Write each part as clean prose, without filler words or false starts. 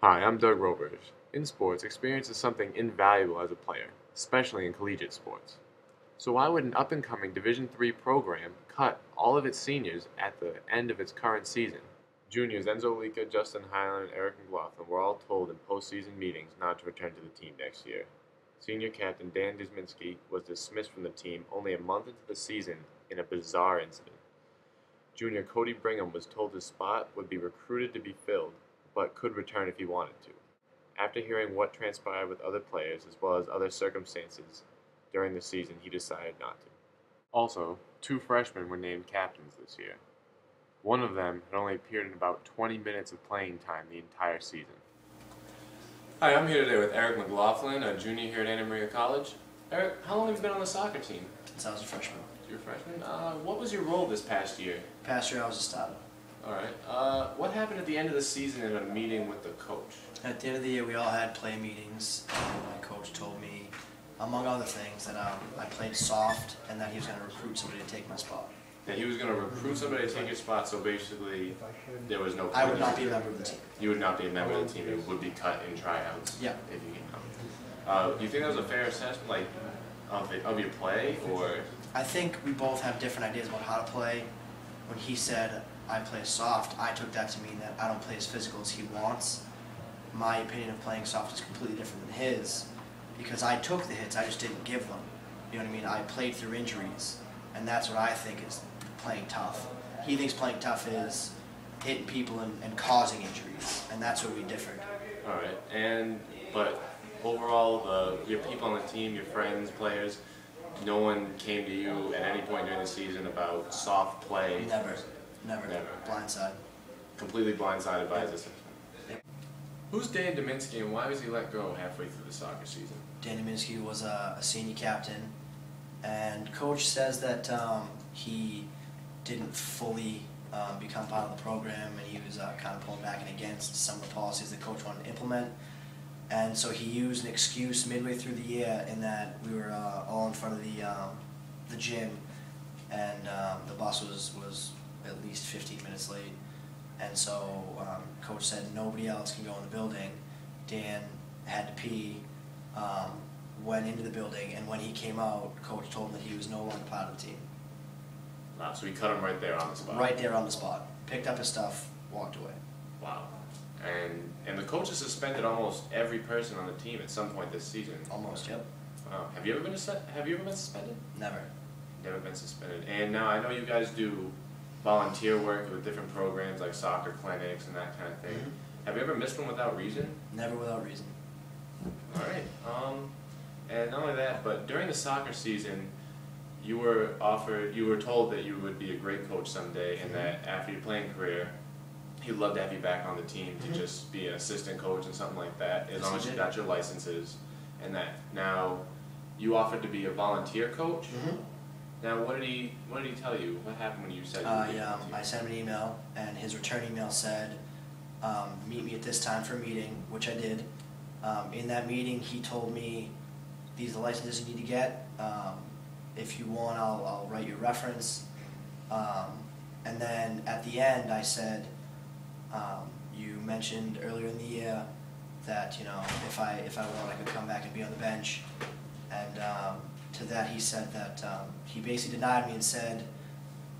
Hi, I'm Doug Robers. In sports, experience is something invaluable as a player, especially in collegiate sports. So why would an up-and-coming Division III program cut all of its seniors at the end of its current season? Juniors Enzo Lika, Justin Highland, and Eric McLaughlin were all told in postseason meetings not to return to the team next year. Senior captain Dan Dizminski was dismissed from the team only a month into the season in a bizarre incident. Junior Cody Brigham was told his spot would be recruited to be filled, but could return if he wanted to. After hearing what transpired with other players as well as other circumstances during the season, he decided not to. Also, 2 freshmen were named captains this year. One of them had only appeared in about 20 minutes of playing time the entire season. Hi, I'm here today with Eric McLaughlin, a junior here at Anna Maria College. Eric, how long have you been on the soccer team? Since I was a freshman. You're a freshman? What was your role this past year? Past year I was a starter. Alright. What happened at the end of the season in a meeting with the coach? At the end of the year we all had play meetings, and my coach told me, among other things, that I played soft and that he was going to recruit somebody to take my spot. That he was going to recruit somebody to take your spot, so basically there was no... I would not be a member of the team. You would not be a member of the team, you would be cut in tryouts? Yeah. If you came out. Do you think that was a fair assessment, like, of your play, or...? I think we both have different ideas about how to play. When he said I play soft, I took that to mean that I don't play as physical as he wants. My opinion of playing soft is completely different than his, because I took the hits, I just didn't give them. You know what I mean? I played through injuries, and that's what I think is playing tough. He thinks playing tough is hitting people and causing injuries, and that's where we differ. Alright, but overall, your people on the team, your friends, players, no one came to you at any point during the season about soft play? Never. Blindside. Completely blindsided by his assessment. Yep. Who's Dan Dizminski and why was he let go halfway through the soccer season? Dan Dizminski was a senior captain, and coach says that he didn't fully become part of the program, and he was kind of pulling back and against some of the policies the coach wanted to implement. And so he used an excuse midway through the year in that we were all in front of the gym, and the bus was at least 15 minutes late. And so coach said nobody else can go in the building. Dan had to pee, went into the building, and when he came out, coach told him that he was no longer part of the team. Wow, so he cut him right there on the spot? Right there on the spot. Picked up his stuff, walked away. Wow. And the coach has suspended almost every person on the team at some point this season. Almost, yep. Wow. Have you ever been suspended? Never. Never been suspended. And now I know you guys do volunteer work with different programs like soccer clinics and that kind of thing. Mm-hmm. Have you ever missed one without reason? Never without reason. Alright. And not only that, but during the soccer season, you were told that you would be a great coach someday, and that after your playing career, he'd love to have you back on the team to just be an assistant coach and something like that, as long as you got your licenses, and that now you offered to be a volunteer coach. Now, what did he tell you? What happened when you said you would be a volunteer? I sent him an email, and his return email said, meet me at this time for a meeting, which I did. In that meeting, he told me, these are the licenses you need to get. If you want, I'll write you a reference. And then at the end, I said, you mentioned earlier in the year that, you know, if I want, I could come back and be on the bench. And to that, he said that he basically denied me and said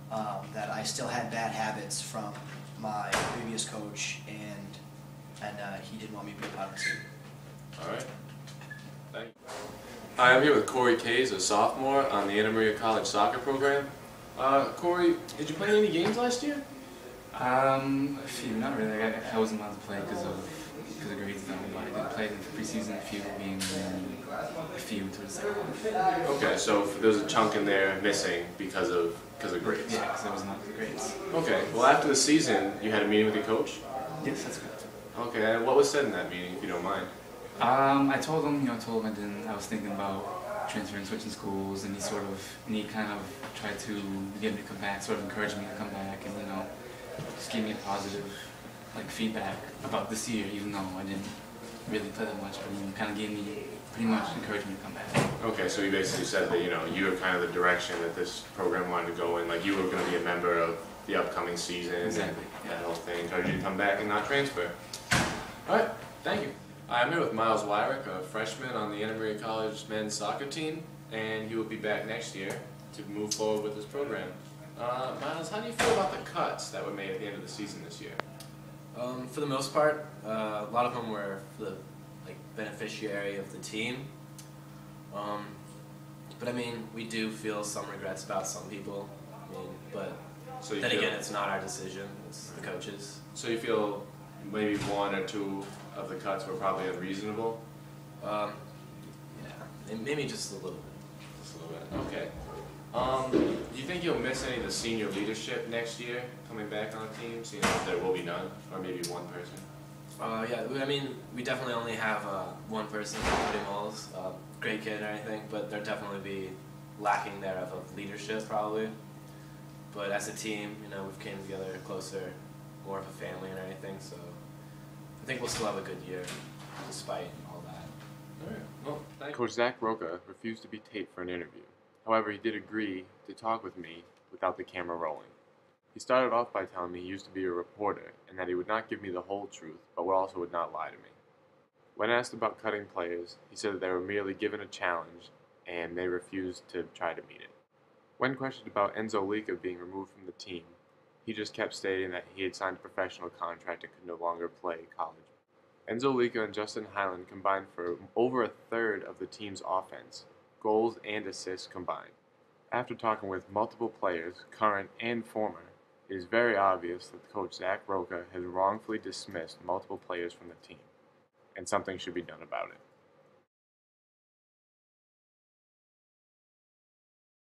that I still had bad habits from my previous coach, and he didn't want me to be a part of the team. All right. Thank you. Hi, I'm here with Corey Kays, a sophomore on the Anna Maria College soccer program. Corey, did you play any games last year? A few, not really. I wasn't allowed to play because of grades and all, but I did play in the preseason a few games and a few towards the second half. Okay, so there's a chunk in there missing because of grades. Yeah, because I was not with the grades. Okay, well after the season, you had a meeting with your coach? Yes, that's correct. Okay, and what was said in that meeting, if you don't mind? I told him, I was thinking about transferring, switching schools, and he kind of tried to get me to come back, sort of encourage me to come back, and just gave me a positive feedback about this year, even though I didn't really play that much, but he kind of gave me pretty much encouraged me to come back. Okay, so he basically said that you were kind of the direction that this program wanted to go in, like you were going to be a member of the upcoming season. Exactly. And that whole thing, encouraged you to come back and not transfer. All right. Thank you. I'm here with Miles Wyrick, a freshman on the Anna College men's soccer team, and he will be back next year to move forward with this program. Miles, how do you feel about the cuts that were made at the end of the season this year? For the most part, a lot of them were for the beneficiary of the team. But I mean, we do feel some regrets about some people. I mean, but So you then feel, again, it's not our decision; it's the coaches. So you feel maybe one or two of the cuts were probably unreasonable? Yeah, maybe just a little bit. Just a little bit. Okay. Do you think you'll miss any of the senior leadership next year coming back on the team, seeing as there will be none, or maybe one person? Yeah, I mean, we definitely only have one person, Cody Moles, great kid and everything, but there'll definitely be lacking there of leadership probably. But as a team, you know, we've came together closer, more of a family and everything, so I think we'll still have a good year despite all that. All right. Well, thank you. Coach Zach Roca refused to be taped for an interview. However, he did agree to talk with me without the camera rolling. He started off by telling me he used to be a reporter and that he would not give me the whole truth, but also would not lie to me. When asked about cutting players, he said that they were merely given a challenge and they refused to try to meet it. When questioned about Enzo Lica being removed from the team, he just kept stating that he had signed a professional contract and could no longer play college. Enzo Lica and Justin Hyland combined for over a third of the team's offense, goals and assists combined. After talking with multiple players, current and former, it is very obvious that Coach Zach Roca has wrongfully dismissed multiple players from the team, and something should be done about it.